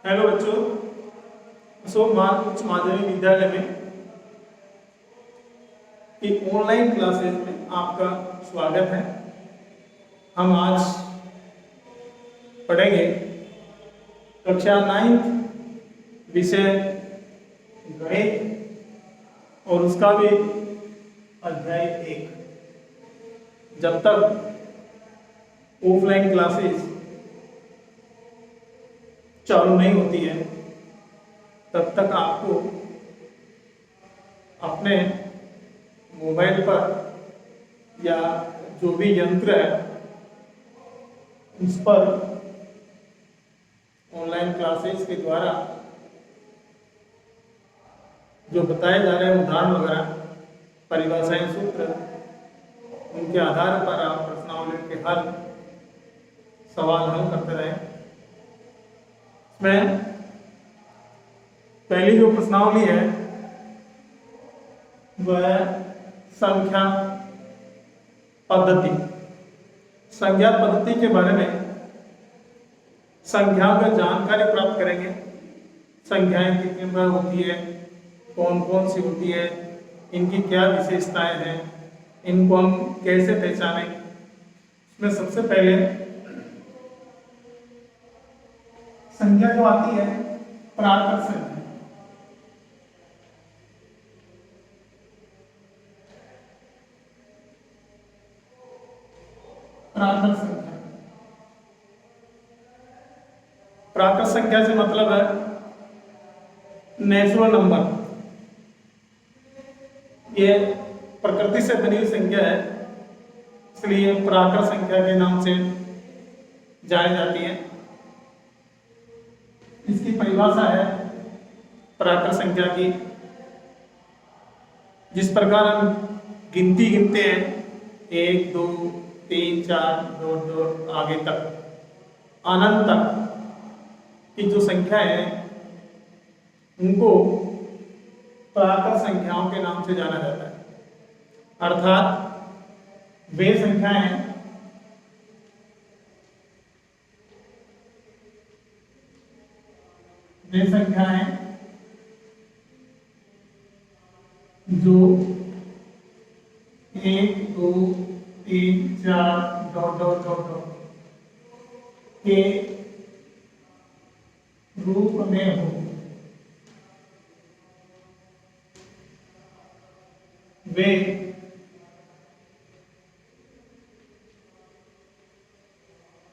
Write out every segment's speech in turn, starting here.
Hello बच्चों। उच्च माध्यमिक विद्यालय में एक ऑनलाइन क्लासेज में आपका स्वागत है। हम आज पढ़ेंगे कक्षा 9 विषय गणित और उसका भी अध्याय 1। जब तक ऑफलाइन क्लासेस चालू नहीं होती है तब तक आपको अपने मोबाइल पर या जो भी यंत्र है उस पर ऑनलाइन क्लासेस के द्वारा जो बताए जा रहे हैं उदाहरण वगैरह, परिभाषाएं, सूत्र, उनके आधार पर आप प्रश्नावली के हल, सवाल हल करते रहें। इसमें पहली जो प्रश्नावली है वह संख्या पद्धति। संख्या पद्धति के बारे में संख्याओं की जानकारी प्राप्त करेंगे। संख्याएं कितनी प्रकार होती है, कौन कौन सी होती है, इनकी क्या विशेषताएं हैं, इनको हम कैसे पहचानें। इसमें सबसे पहले संख्या जो आती है प्राकृत संख्या। प्राकृत संख्या, प्राकृत संख्या से मतलब है नेचुरल नंबर। ये प्रकृति से बनी हुई संख्या है, इसलिए प्राकृत संख्या के नाम से जानी जाती है। इसकी परिभाषा है प्राकृत संख्या की, जिस प्रकार हम गिनती गिनते हैं 1 2 3 4 2 आगे तक, अनंत तक की जो संख्या है उनको प्राकृत संख्याओं के नाम से जाना जाता है। अर्थात वे संख्याएं जो 1 2 3 4 के रूप में हो, वे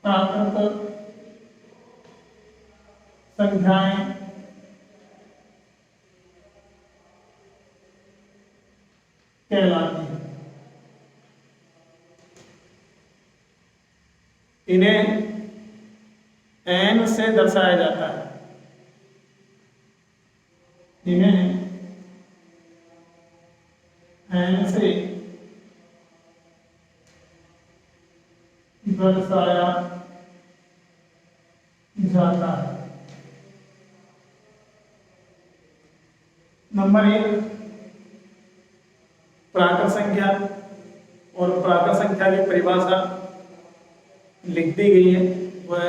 प्राकृत संख्याएं कहलाती हैं। इन्हें n से दर्शाया जाता है। इन्हें n से दर्शाया जाता है। नंबर 1 प्राकृत संख्या, और प्राकृत संख्या की परिभाषा लिख दी गई है। वह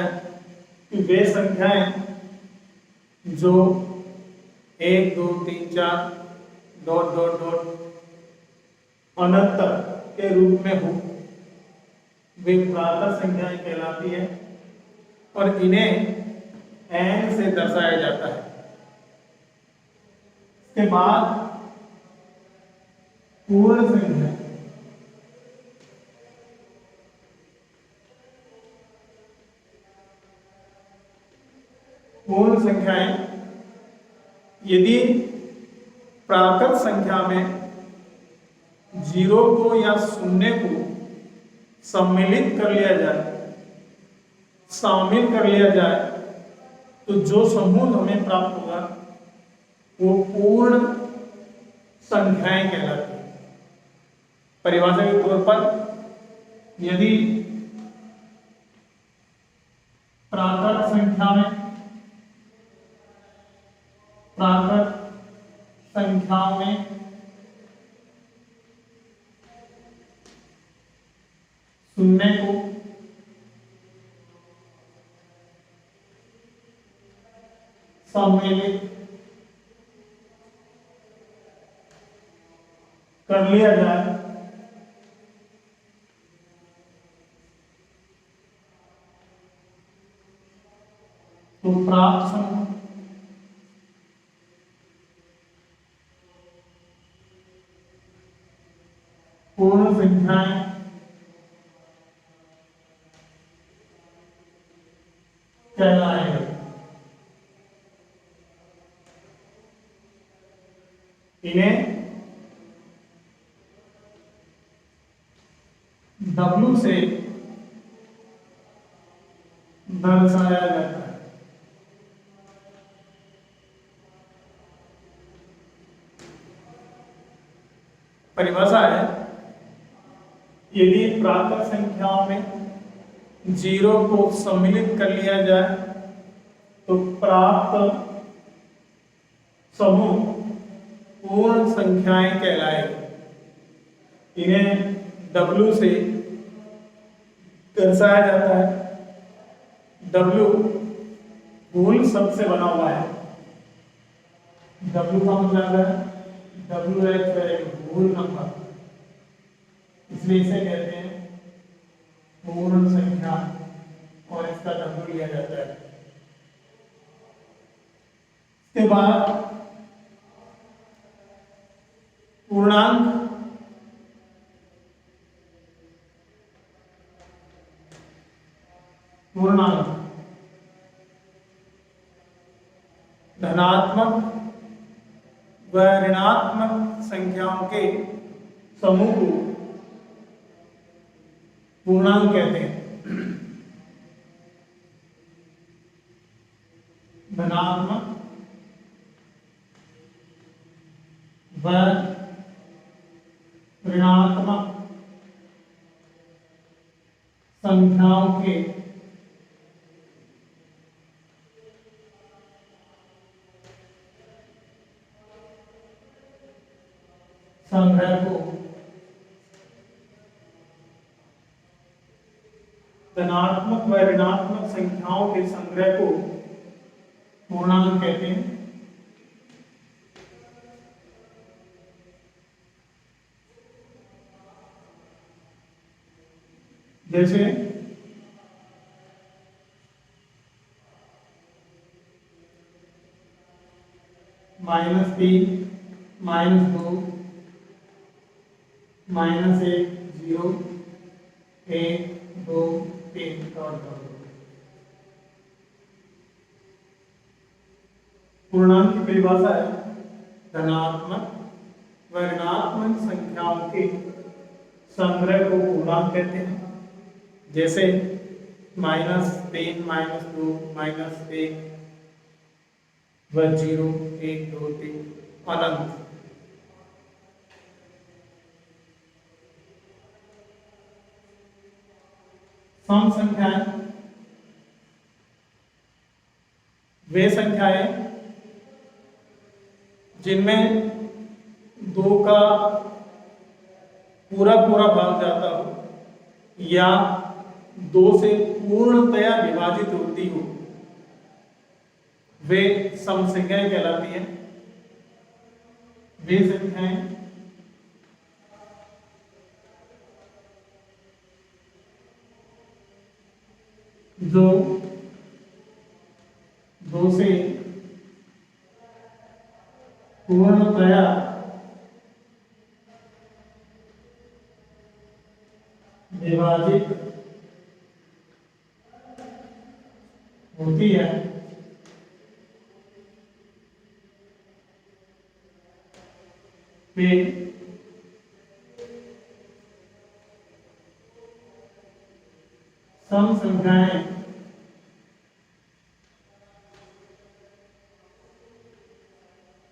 वे संख्याएं जो 1 2 3 4 अनंत के रूप में हो, वे प्राकृत संख्याएं कहलाती है और इन्हें n से दर्शाया जाता है। इसके बाद पूर्ण संख्या। पूर्ण संख्याएं यदि प्राकृत संख्या में 0 को या 0 को सम्मिलित कर लिया जाए, शामिल कर लिया जाए, तो जो समूह हमें प्राप्त होगा वो पूर्ण संख्याएं कहलाती हैं। परिभाषा के तौर पर यदि प्राकृत संख्या में शून्य को सम्मिलित कर लिया जाए तो प्राप्त समूह पूर्ण संख्याएं कहलाएंगे। इन्हें W से दर्शाया जाता है। परिभाषा है, यदि प्राकृत संख्याओं में जीरो को सम्मिलित कर लिया जाए तो प्राप्त समूह पूर्ण संख्याएं कहलाएगी। इन्हें W से दर्शाया जाता है। W मूल शब्द से बना हुआ है। W का मतलब है WH एक मूल नंबर, इसलिए इसे कहते हैं पूर्ण संख्या और इसका W लिया जाता है। इसके बाद पूर्णांक धनात्मक व ऋणात्मक संख्याओं के समूह को पूर्णांक कहते हैं। धनात्मक व ऋणात्मक संख्याओं के संग्रह को धनात्मक व ऋणात्मक संख्याओं के संग्रह को पूर्णांक कहते हैं। जैसे -3, -2, -1, 0, 1, 2, 3 और 2। पूर्णांक की परिभाषा है, धनात्मक व ऋणात्मक संख्याओं के संग्रह को पूर्णांक कहते हैं। जैसे -3, -2, -1 व 0, 1, 2, 3 अनंत। सम संख्याएं वे संख्याएं जिनमें 2 का पूरा भाग जाता हो या 2 से पूर्णतया विभाजित होती हो, वे सम संख्याएं कहलाती हैं। वे संख्याएं जो 2 से पूर्णतया विभाजित होती है, वे सम संख्याएं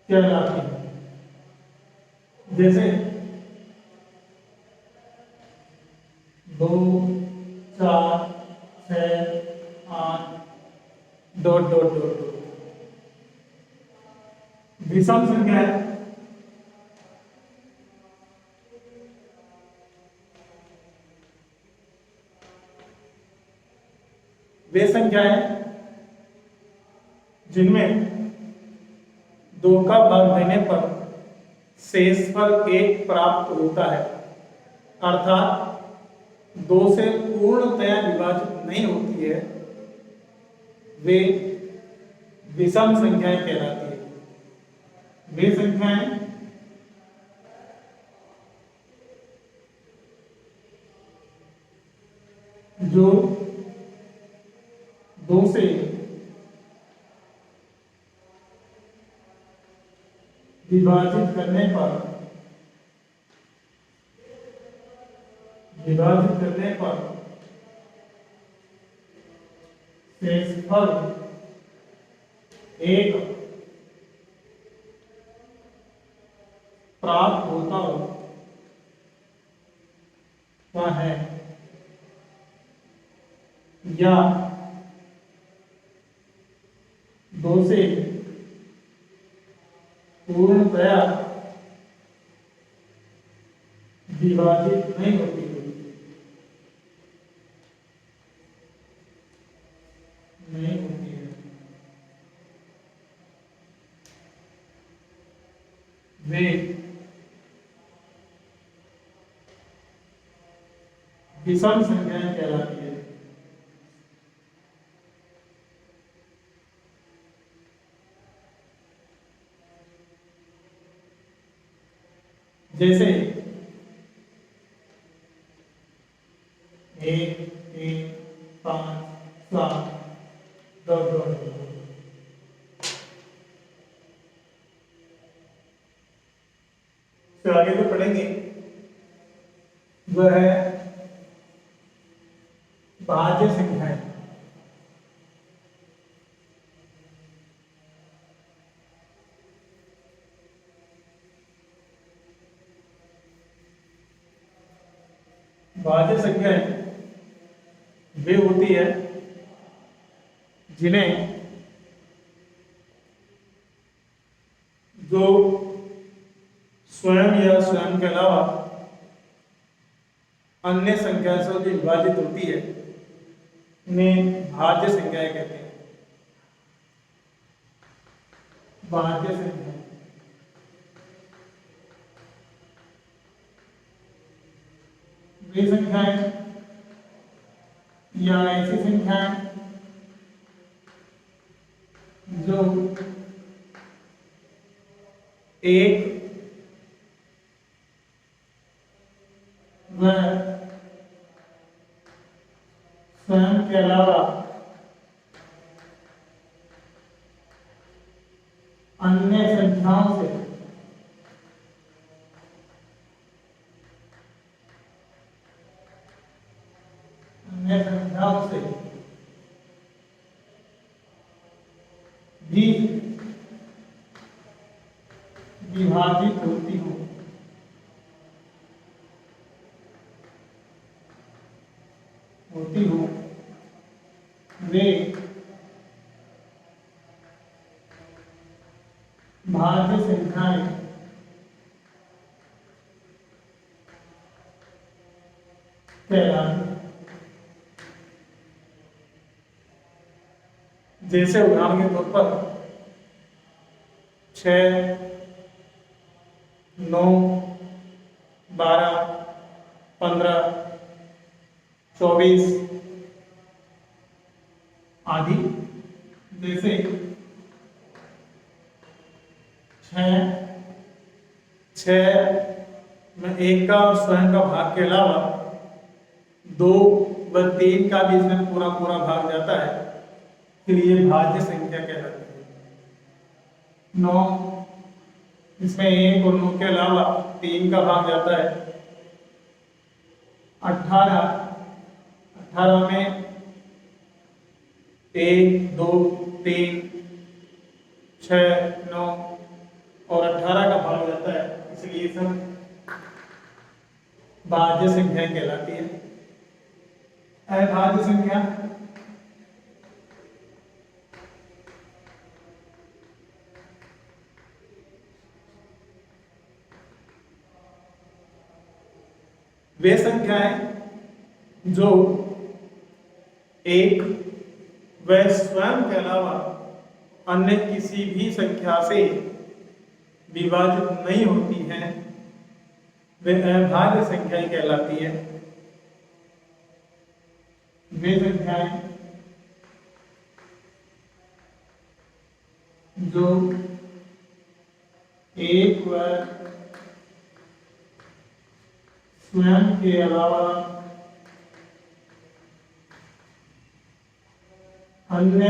कहलाती हैं। जैसे 2, 4, 6, 8 ... विषम संख्या है। वे संख्याएं जिनमें 2 का भाग देने पर शेषफल 1 प्राप्त होता है, अर्थात 2 से पूर्णतया विभाजित नहीं होती है, वे विषम संख्याएं कहलाती है। वे संख्याएं जो 2 से विभाजित करने पर शेषफल 1 प्राप्त होता है, या 2 से पूर्णतया विभाजित नहीं होती है, वे विषम संख्याएं कहलाती है। जैसे 1 3 5 7 2 2 तो आगे जो पढ़ेंगे वह है भाज्य संख्याएं। भाज्य संख्याएं वे होती है जिन्हें जो स्वयं या स्वयं के अलावा अन्य संख्या से जो विभाजित होती है उन्हें भाज्य संख्याएं कहते हैं। भाज्य संख्या वे संख्याएं या ऐसी संख्याएं जो एक व स्वयं के अलावा अन्य संख्याओं से भी विभाजित होती हो। वे भाज्य संख्याएं कहलाती हैं। जैसे उदाहरण के तौर पर 6 9 12 15 24 आदि। जैसे 6 में 1 का और स्वयं का भाग के अलावा 2 व 3 का भी इसमें पूरा भाग जाता है, फिर ये भाज्य संख्या कहलाती है। 9 इसमें 1 और 9 के अलावा 3 का भाग जाता है। 18 में 1 2 3 6 9 और 18 का भाग जाता है, इसलिए सब भाज्य संख्याएं कहलाती है। अभाज्य संख्या वे संख्याएं जो एक व स्वयं के अलावा अन्य किसी भी संख्या से विभाजित नहीं होती हैं वे अभाज्य संख्याएं कहलाती है। वे संख्याएं जो एक व स्वयं के अलावा अन्य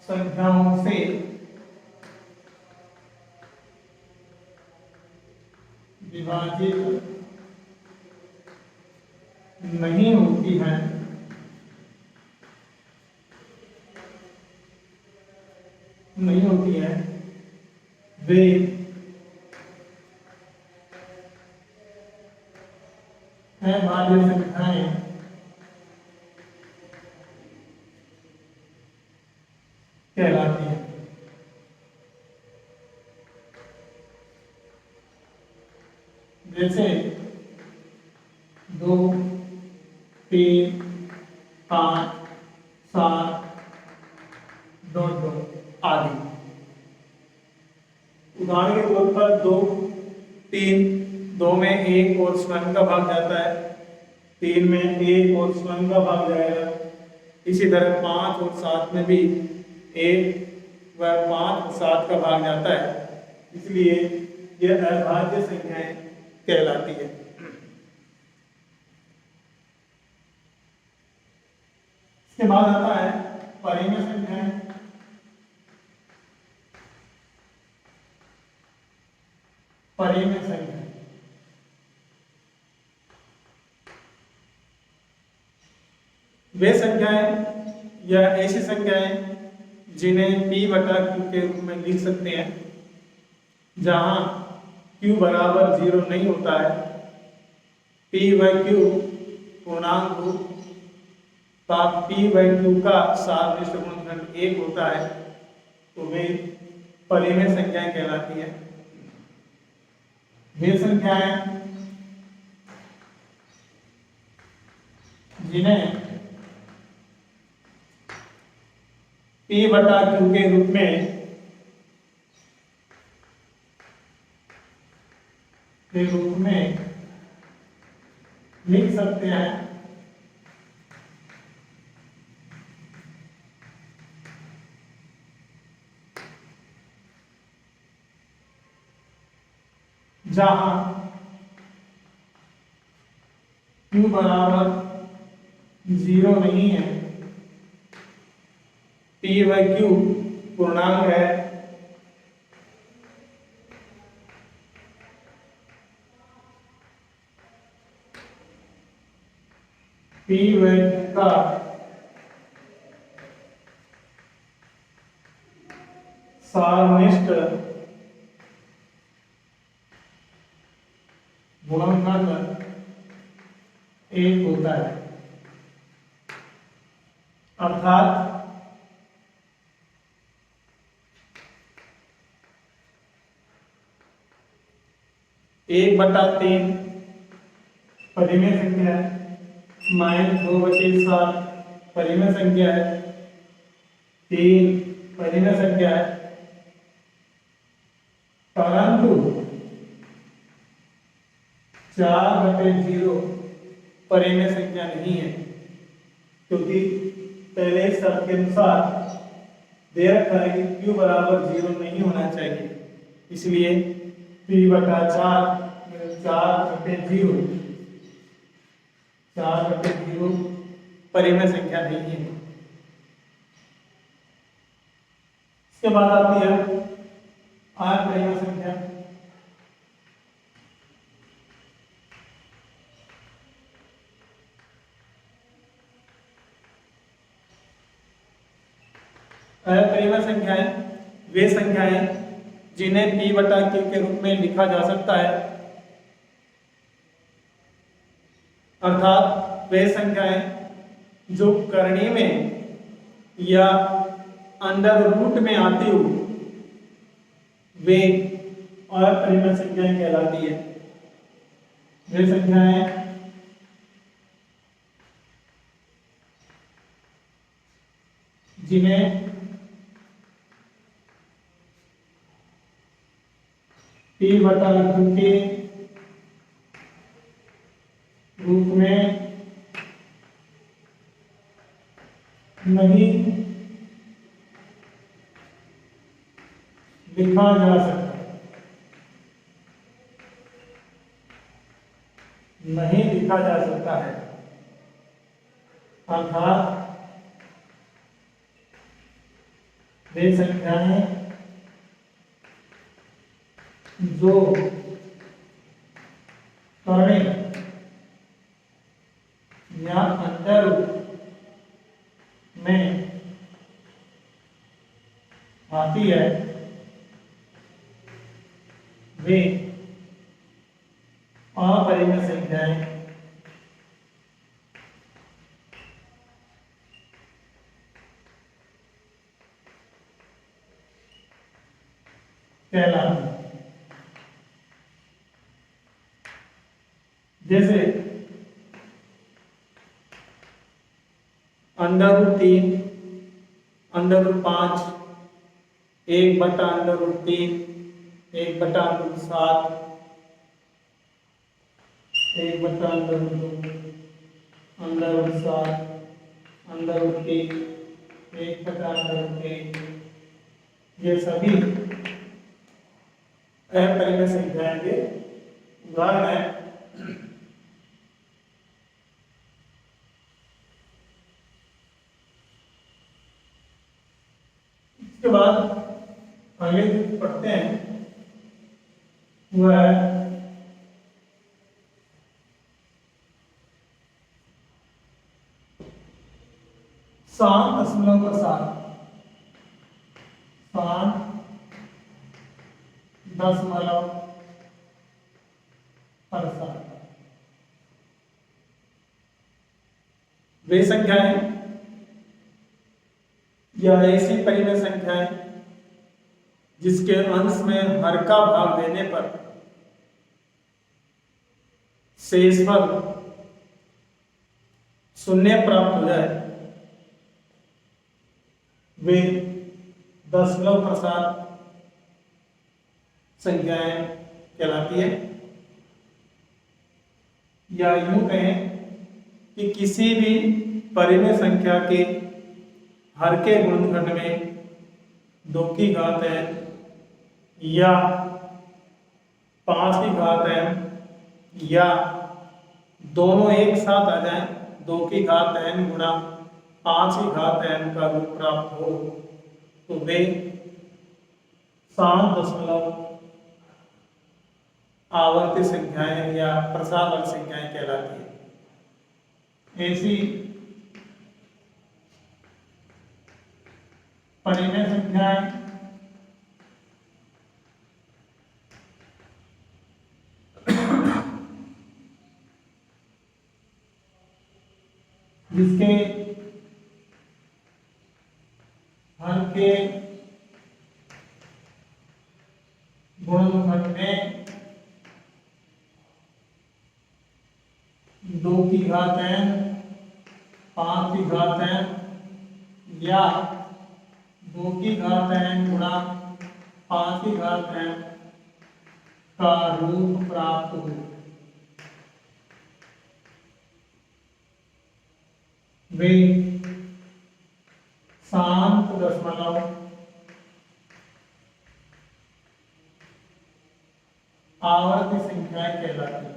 संख्याओं से विभाजित नहीं होती है वे अभाज्य संख्याएं कहलाती है। जैसे 2, 3, 5, 7, 2, 2 आदि। उदाहरण के तौर पर 2, 3, 2 में 1 और स्वयं का भाग जाता है, 3 में 1 और स्वयं का भाग जाएगा। इसी तरह 5 और 7 में भी 1 व 5 और 7 का भाग जाता है, इसलिए यह अभाज्य संख्याएं कहलाती है। इसके बाद आता है परिमेय संख्याएं। परिमेय संख्या वे संख्याएं या ऐसी संख्याएं जिन्हें p बटा q के रूप में लिख सकते हैं, जहां q बराबर 0 नहीं होता है। p व q पूर्णांक हो तो p व q का सारनिष्ठ गुणनखंड 1 होता है, तो वे परिमेय संख्याएं कहलाती हैं। वे संख्याएं जिन्हें p बटा q के रूप में लिख सकते हैं, जहां q बराबर 0 नहीं है, p व q पूर्णांक है, p व q का सारनिष्ठ गुणनखंड 1 होता है। अर्थात एक बटा 3 परिमेय संख्या है, -2/7 परिमेय संख्या है, 3 परिमेय संख्या है, परंतु 4/0 परिमेय संख्या नहीं है, क्योंकि पहले शर्त के अनुसार दे रखा है कि q बराबर 0 नहीं होना चाहिए, इसलिए p बटा 4/0 परिमेय संख्या नहीं है। इसके बाद आती है अपरिमेय संख्या। अपरिमेय संख्याएं वे संख्याएं जिन्हें p बटा q के रूप में लिखा जा सकता है, अर्थात वे संख्याएं जो करणी में या अंडर रूट में आती हो, वे अपरिमेय संख्याएं कहलाती है। वे संख्याएं जिन्हें P/Q के रूप में नहीं लिखा जा सकता, नहीं लिखा जा सकता है। अर्थात वे संख्याएं जो करणे या अंडर में आती है वे अपरिमेय संख्याएं कहलाती हैं। जैसे √3, √5, 1/√3, 1/√7, 1/√2, √7, √3, 1/√3, ये सभी अपरिमेय संख्याएं के उदाहरण हैं। इसके बाद आगे जो पढ़ते हैं वह है सात दशमलव प्रसार। 7 प्रसार वे संख्याएं या ऐसी परिमेय संख्याएं जिसके अंश में हर का भाग देने पर शेषफल 0 प्राप्त हो जाए, वे दशमलव प्रसार संख्याएं कहलाती है। या यूं कहें कि किसी भी परिमेय संख्या के हर के गुणनखंड में 2 की घात n या 5 की घात n या दोनों एक साथ आ जाएं, 2 की घात n गुणा 5 की घात n का रूप प्राप्त हो, तो वे 7 दशमलव आवर्ती संख्याएं या प्रसार वाली संख्याएं कहलाती है। ऐसी परिमेय संख्याएं जिसके हर के गुणनखंड में 2 की घात n, 5 की घात n या 2 की घात n गुणा 5 की घात n का रूप प्राप्त हो, वे शांत दशमलव आवर्ती संख्याएं कहलाती हैं।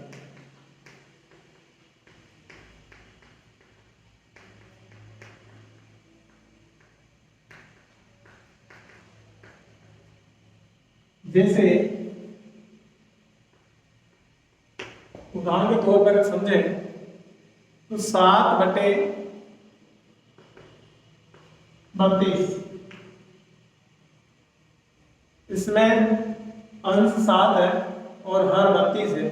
जैसे उदाहरण के तौर पर समझें तो 7/32, इसमें अंश 7 है और हर 32 है।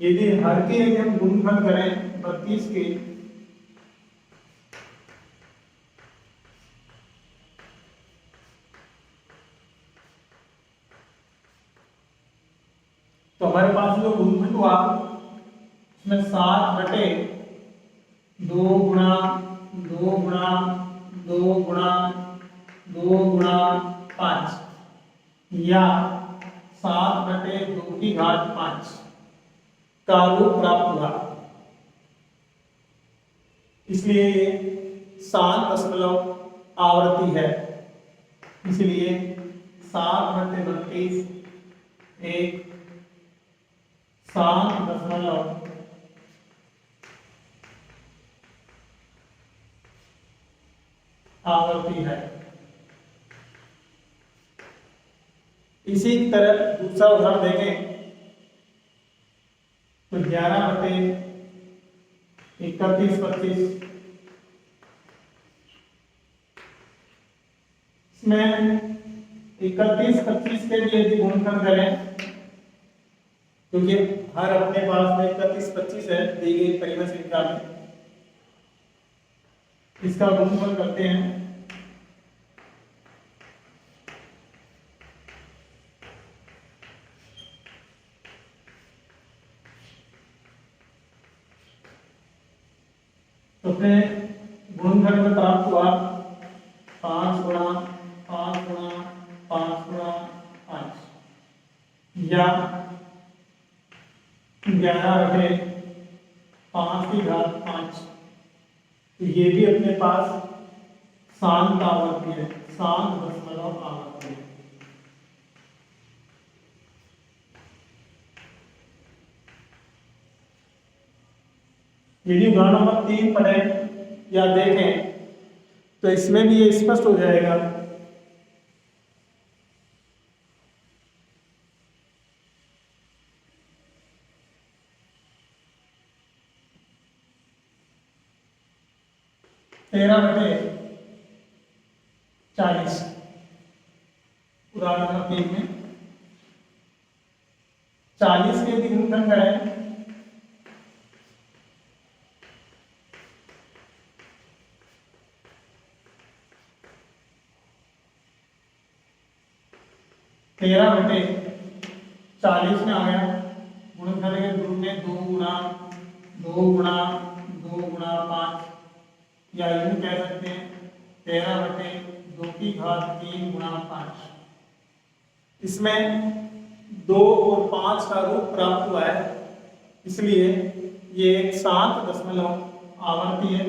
यदि हर के यदि हम गुणनखंड करें 32 के, तो हमारे पास जो गुणनखंड हुआ उसमें 7/2 गुणा 2 गुणा 2 गुणा 2 गुणा 5 या 7/2 का रूप प्राप्त हुआ। इसलिए 7 आवर्ती है, इसलिए 7/32 एक 7 आवर्ती है। इसी तरह दूसरा उदाहरण देखें तो 11/31/25 इसमें 31/25 के लिए यदि गुणनखंड करें, क्योंकि हर अपने पास में 31/25 है दी गई परिमेय श्रृंखला में, इसका गुणनफल करते हैं तो फिर गुणनखंड में प्राप्त हुआ 5 गुणा 5 गुणा 5 गुणा 5 या 11/5 तो ये भी अपने पास शांत आवर्ती है, शांत दशमलव आवर्ती है। यदि उदाहरण नंबर 3 पढ़ें या देखें तो इसमें भी ये स्पष्ट हो जाएगा। तेरह बटे 40 उदाहरण नंबर 3 में 40 के यदि गुणनखंड करें तेरह बटे 40 में आ गया, गुणनखंड के रूप में 2 गुणा 2 गुणा 2 गुणा 5 या यूं कह सकते हैं 13/2 गुणा 5। इसमें 2 और 5 का रूप प्राप्त हुआ है, इसलिए ये एक 7 आवर्ती है।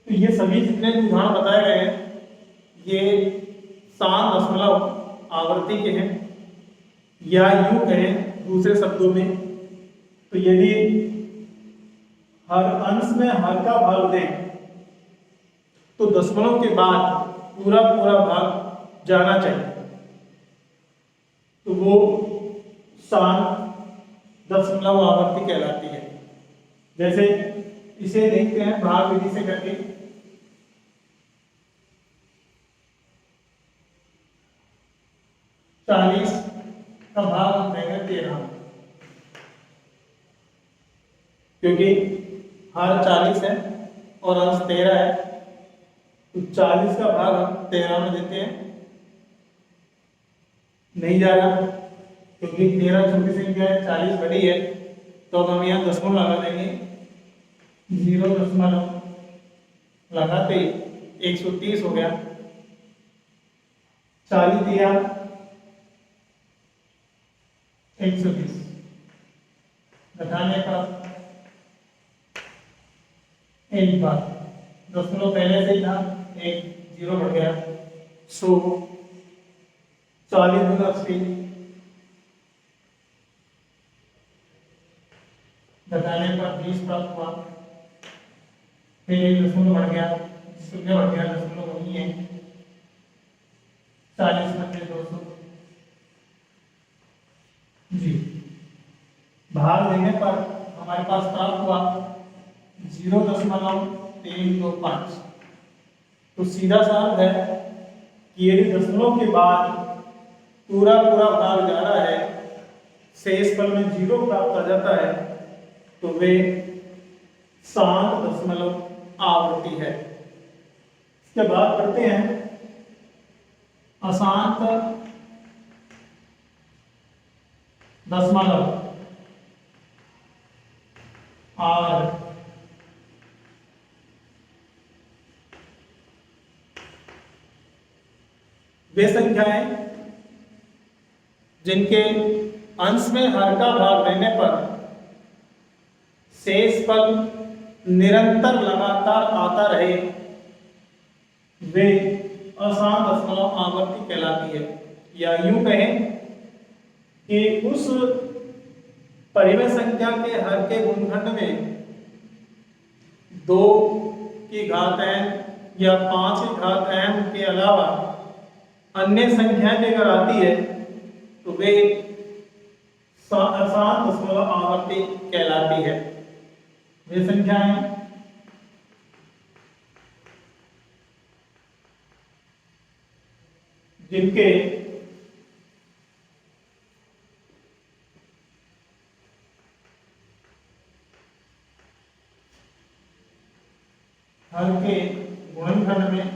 तो ये सभी जितने उदाहरण बताए गए हैं ये 7 आवर्ती के हैं, या यूं कहें दूसरे शब्दों में तो यदि हर अंश में हर का भाग दें तो दशमलव के बाद पूरा भाग जाना चाहिए, तो वो 7 आवर्ती कहलाती है। जैसे इसे देखते हैं भाग विधि से करके, 40 का भाग हम देंगे 13, क्योंकि हर 40 है और अंश 13 है, तो 40 का भाग हम 13 में देते हैं। नहीं जा रहा क्योंकि 13 छोटी संख्या है, 40 बड़ी है, तो अब हम यहाँ दशमलव लगा देंगे। 0 लगाते ही 130 हो गया। 40 दिया 120, घटाने पर एक बार दशमलव पहले से ही था, एक 0 बढ़ गया। 40 गुना 80 घटाने पर 20 प्राप्त हुआ। फिर एक दशमलव बढ़ गया, शून्य बढ़ गया, दशमलव वही है। 40 में 200 जी। भाग देने पर हमारे पास प्राप्त हुआ 0.325। तो सीधा सा अर्थ है कि यदि दशमलव के बाद पूरा भाग जा रहा है, शेष फल में 0 प्राप्त आ जाता है, तो वे 7 आवर्ती है। इसके बाद करते हैं अशांत दशमलव। आर वे संख्याएं जिनके अंश में हर का भाग रहने पर शेष फल निरंतर लगातार आता रहे वे अशांत दशमलव आवर्ती कहलाती है। या यूं कहें कि उस परिमेय संख्या के हर के गुणनखंड में 2 की घात n या 5 की घात m के अलावा अन्य संख्याएं भी अगर आती है तो वे अशांत दशमलव आवर्ती कहलाती है। वे संख्याएं जिनके हर के गुणनखंड में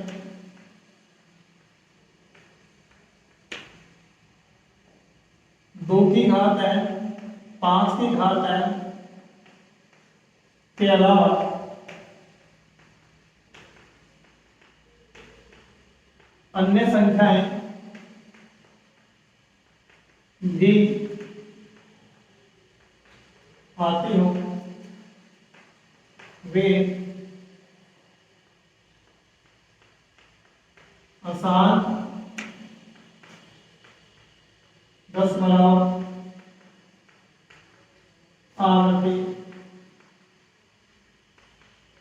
2 की घात n 5 की घात n के अलावा अन्य संख्याएं भी आती हो वे अशांत दशमलव आवर्ती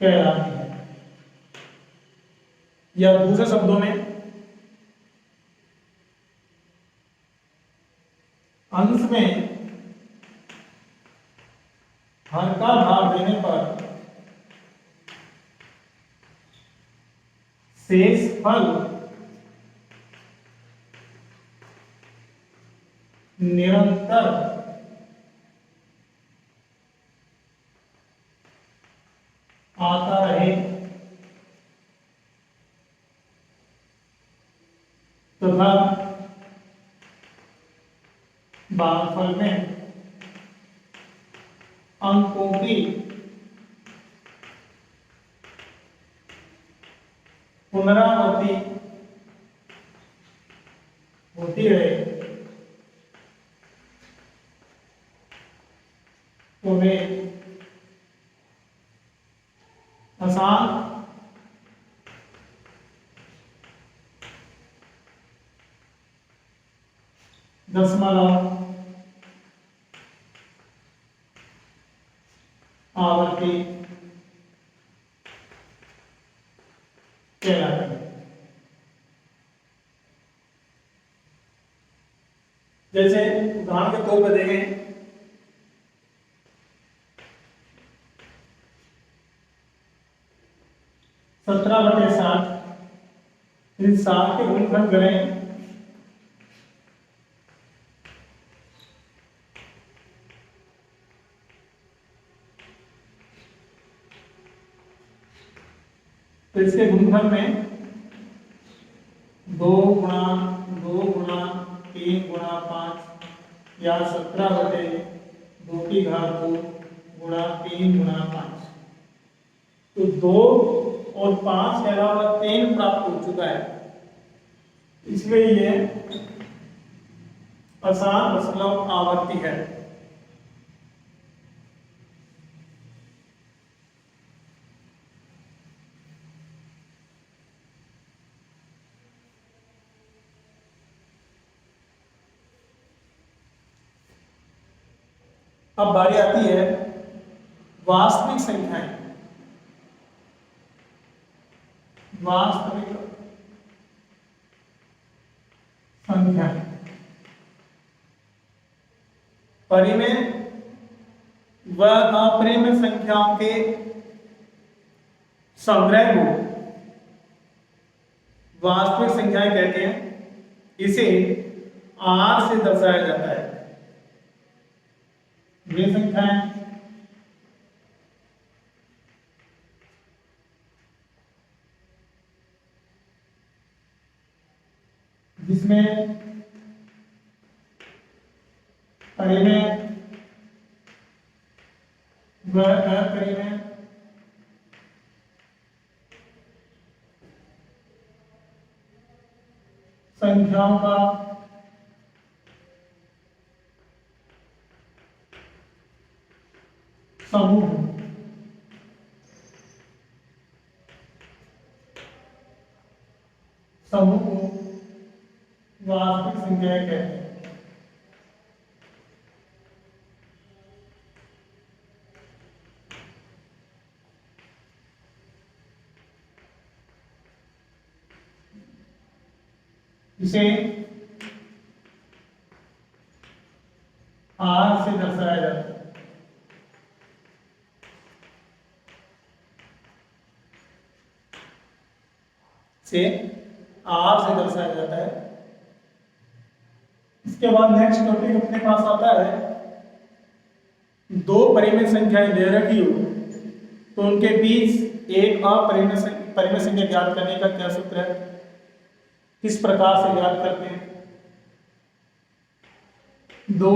कहलाती है। या दूसरे शब्दों में अंश में हर का भाग देने पर शेष फल निरंतर आता रहे तथा भागफल में अंकों की पुनरावृत्ति होती रहे तो वे अशांत दशमलव आवर्ती कहलाती है। जैसे उदाहरण के तौर पर देखें 17/60 इस 60 के गुणनखंड करें तो इसके गुणनखंड में 2 गुणा 2 गुणा 3 गुणा 5 या 17/2 की घात 2 गुणा 3 गुणा 5। तो 2 और 5 के अलावा 3 प्राप्त हो चुका है, इसलिए ये अशांत दशमलव आवर्ती है। अब बारी आती है वास्तविक संख्याएं। वास्तविक संख्याएं परिमेय व अपरिमेय संख्याओं के संग्रह को वास्तविक संख्याएं कहते हैं। इसे आर से दर्शाया जाता है। ये संख्याएं जिसमें परिमेय व परिमेय संख्याओं का समूह समूह को वास्तविक संख्याएं कहते हैं। इसे आर से दर्शाया जाता है। से आर से दर्शाया जाता है। इसके बाद नेक्स्ट टॉपिक अपने पास आता है, दो परिमेय संख्याएं दे रखी हो तो उनके बीच एक परिमेय संख्या ज्ञात करने का क्या सूत्र है, किस प्रकार से ज्ञात करते हैं। दो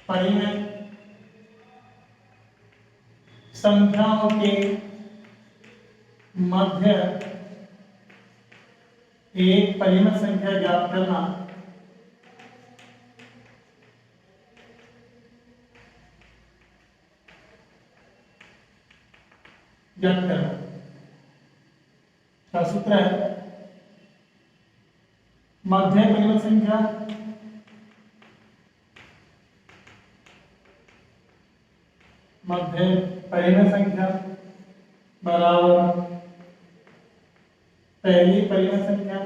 परिमेय संख्याओं के मध्य एक परिमेय संख्या ज्ञात करना का सूत्र है। मध्य परिमेय संख्या बराबर पहली परिमेय संख्या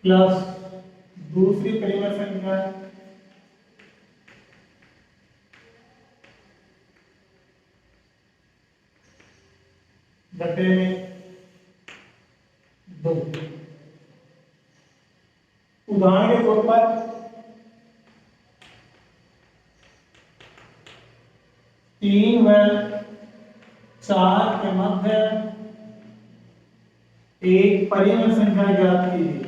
प्लस दूसरी परिमेय संख्या बटे में 2। उदाहरण के तौर पर 3 व 4 के मध्य एक परिमेय संख्या ज्ञात कीजिए।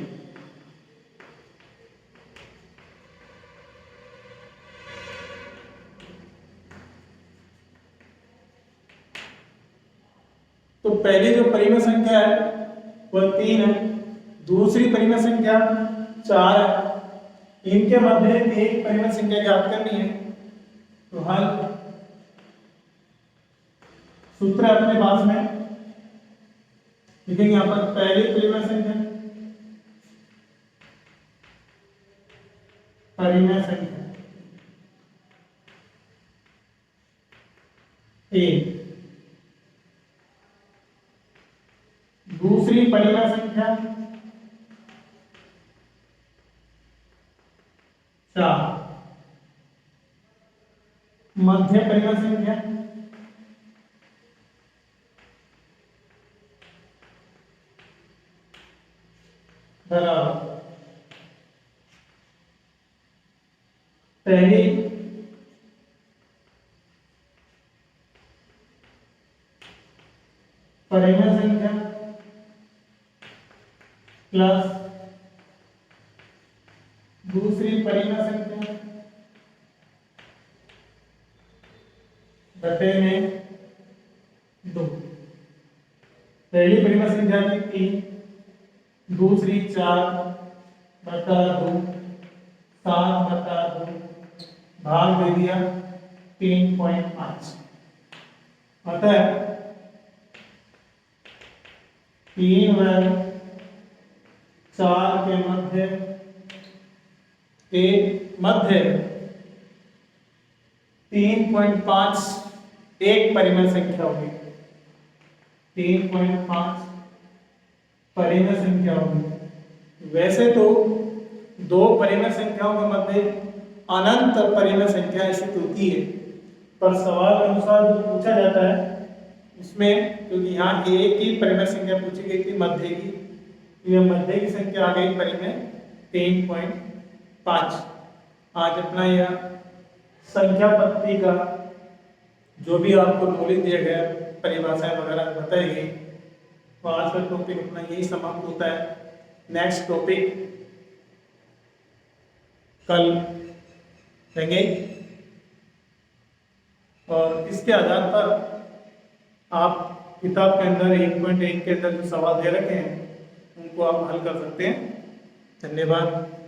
तो पहली जो परिमेय संख्या है वह 3 है, दूसरी परिमेय संख्या 4 है, इनके मध्य एक परिमेय संख्या ज्ञात करनी है। तो हल सूत्र अपने पास में लिखेंगे। यहां पर पहली परिमेय संख्या एक, दूसरी परिमेय संख्या 4, मध्य परिमेय संख्या बराबर पहली परिमेय संख्या प्लस दूसरी परिमेय संख्या बटे में 2। पहली परिमेय संख्या थी 3, दूसरी 4 बटा 2, 7 बटा 2, भाग दे दिया 3.5। अतः 3 व 4 के मध्य एक मध्य 3.5 एक परिमेय संख्या होगी। 3.5 परिमेय संख्या होगी। वैसे तो दो परिमेय संख्याओं के मध्य अनंत परिमेय संख्या स्थित होती है, पर सवाल के अनुसार जो पूछा जाता है उसमें, क्योंकि यहाँ एक ही परिमेय संख्या पूछी गई थी मध्य की, यह मध्य की संख्या आ गई परिमेय 3.5। आज अपना यह संख्या पद्धति का जो भी आपको नॉलेज दिया गया, परिभाषाएं वगैरह बताई गई, तो आज का टॉपिक अपना यही समाप्त होता है। नेक्स्ट टॉपिक कल देंगे और इसके आधार पर आप किताब के अंदर 1.1 के अंदर जो सवाल दे रखे हैं उनको आप हल कर सकते हैं। धन्यवाद।